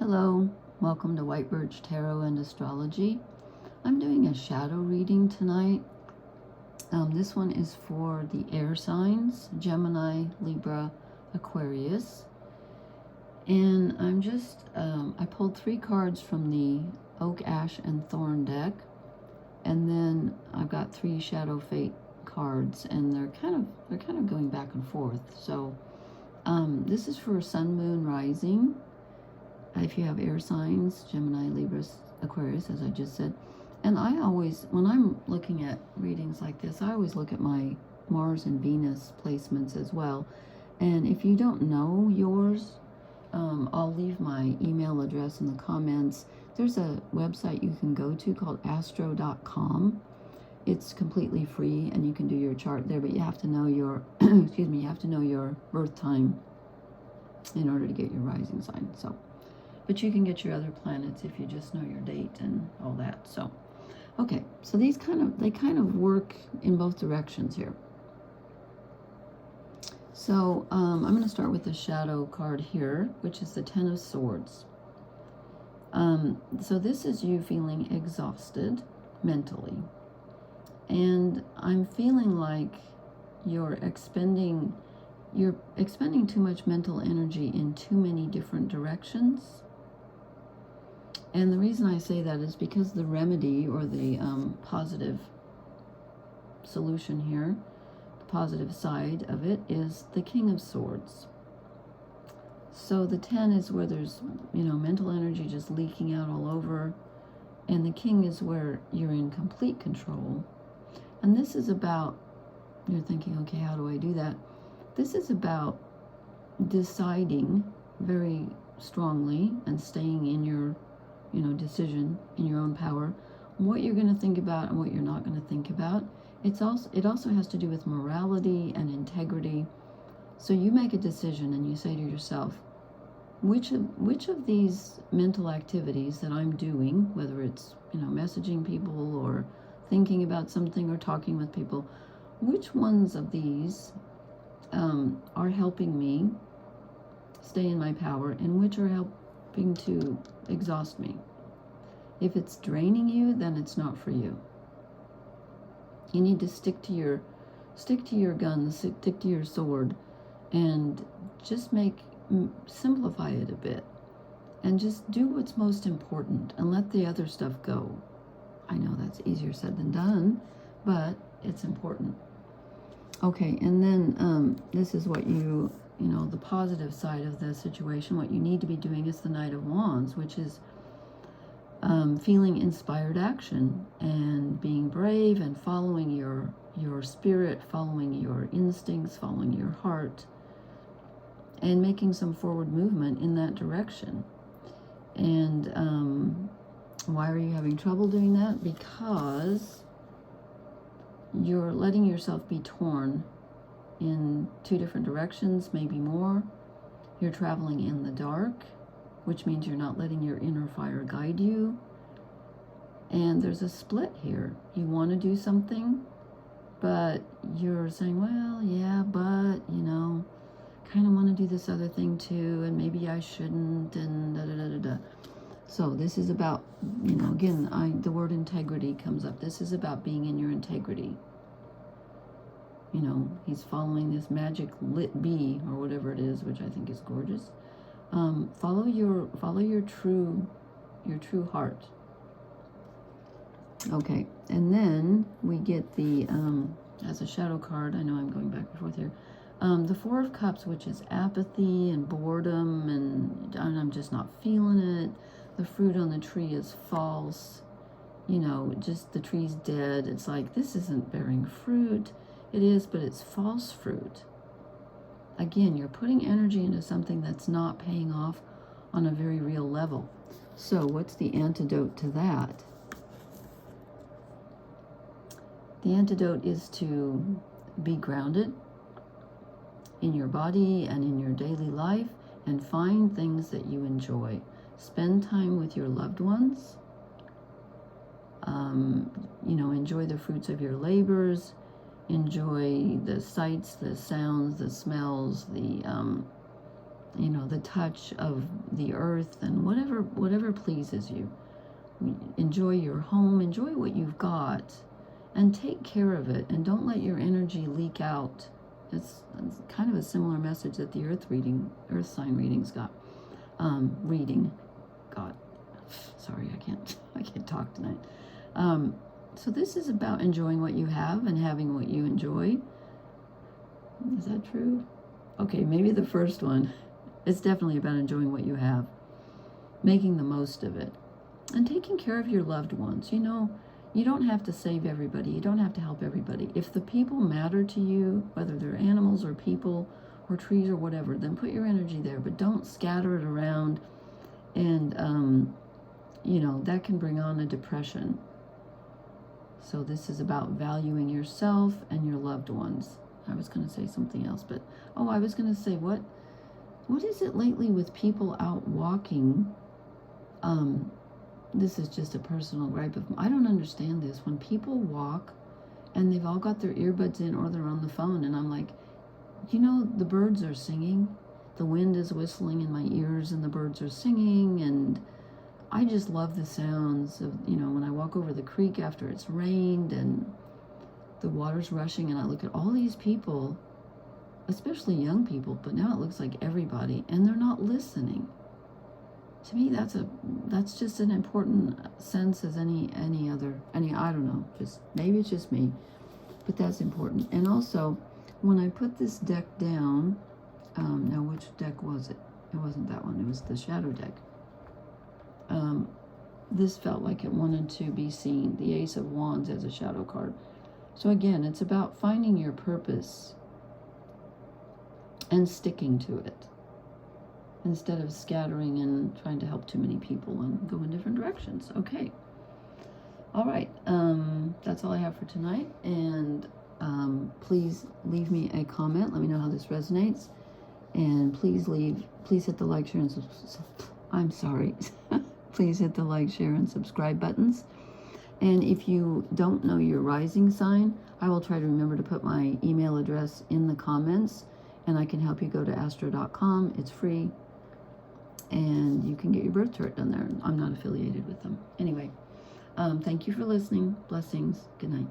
Hello, welcome to White Birch Tarot and Astrology. I'm doing a shadow reading tonight. This one is for the air signs, Gemini, Libra, Aquarius. And I pulled 3 cards from the Oak, Ash, and Thorn deck. And then I've got 3 Shadow Fate cards, and they're kind of going back and forth. So this is for Sun, Moon, Rising. If you have air signs, Gemini, Libra, Aquarius, as I just said. And I always, when I'm looking at readings like this, I always look at my Mars and Venus placements as well. And if you don't know yours, I'll leave my email address in the comments. There's a website you can go to called astro.com. It's completely free, and you can do your chart there, but you have to know your, excuse me, you have to know your birth time in order to get your rising sign. So, but you can get your other planets if you just know your date and all that. So, okay, so they kind of work in both directions here. So I'm going to start with the shadow card here, which is the Ten of Swords. So this is you feeling exhausted mentally. And I'm feeling like you're expending too much mental energy in too many different directions. And the reason I say that is because the remedy, or the positive solution here, the positive side of it, is the King of Swords. So the 10 is where there's, mental energy just leaking out all over. And the King is where you're in complete control. And this is about, you're thinking, okay, how do I do that? This is about deciding very strongly and staying in your decision, in your own power, what you're going to think about and what you're not going to think about. It also has to do with morality and integrity. So you make a decision and you say to yourself, which of these mental activities that I'm doing, whether it's messaging people or thinking about something or talking with people, which ones of these are helping me stay in my power, and which are helping to exhaust me. If it's draining you, then it's not for you. You need to stick to your gun, stick to your sword, and just simplify it a bit, and just do what's most important and let the other stuff go. I know that's easier said than done, but it's important. Okay, and then this is what the positive side of the situation. What you need to be doing is the Knight of Wands, which is feeling inspired action and being brave and following your spirit, following your instincts, following your heart, and making some forward movement in that direction. And why are you having trouble doing that? Because you're letting yourself be torn in 2 different directions, maybe more. You're traveling in the dark, which means you're not letting your inner fire guide you. And there's a split here. You want to do something, but you're saying, well, yeah, but, kind of want to do this other thing too, and maybe I shouldn't, and da-da-da-da-da. So this is about, again, the word integrity comes up. This is about being in your integrity. He's following this magic lit bee, or whatever it is, which I think is gorgeous. Follow your true heart. Okay, and then we get the as a shadow card. I know I'm going back and forth here. The 4 of Cups, which is apathy and boredom, and I'm just not feeling it. The fruit on the tree is false. Just the tree's dead. It's like, this isn't bearing fruit. It is, but it's false fruit. Again, you're putting energy into something that's not paying off on a very real level. So what's the antidote to that? The antidote is to be grounded in your body and in your daily life, and find things that you enjoy. Spend time with your loved ones. Enjoy the fruits of your labors. Enjoy the sights, the sounds, the smells, the you know, the touch of the earth and whatever pleases you. Enjoy your home, enjoy what you've got, and take care of it, and don't let your energy leak out. It's kind of a similar message that the earth sign readings got. Sorry, I can't talk tonight. So this is about enjoying what you have and having what you enjoy. Is that true? Okay, maybe the first one. It's definitely about enjoying what you have, making the most of it, and taking care of your loved ones. You know, you don't have to save everybody. You don't have to help everybody. If the people matter to you, whether they're animals or people or trees or whatever, then put your energy there, but don't scatter it around. And, you know, that can bring on a depression. So this is about valuing yourself and your loved ones. I was going to say something else, but, I was going to say, what is it lately with people out walking? This is just a personal gripe of I don't understand this. When people walk and they've all got their earbuds in or they're on the phone, and I'm like, you know, the birds are singing. The wind is whistling in my ears and the birds are singing, and I just love the sounds of, you know, when I walk over the creek after it's rained and the water's rushing, and I look at all these people, especially young people, but now it looks like everybody, and they're not listening. To me, that's just an important sense as any other, I don't know, just maybe it's just me, but that's important. And also, when I put this deck down, now which deck was it? It wasn't that one, it was the shadow deck. This felt like it wanted to be seen, the Ace of Wands as a shadow card. So again, it's about finding your purpose and sticking to it, instead of scattering and trying to help too many people and go in different directions. Okay. All right. That's all I have for tonight. And please leave me a comment. Let me know how this resonates. And please hit the like, share, and please hit the like, share, and subscribe buttons. And if you don't know your rising sign, I will try to remember to put my email address in the comments, and I can help you go to astro.com. It's free. And you can get your birth chart done there. I'm not affiliated with them. Anyway, thank you for listening. Blessings. Good night.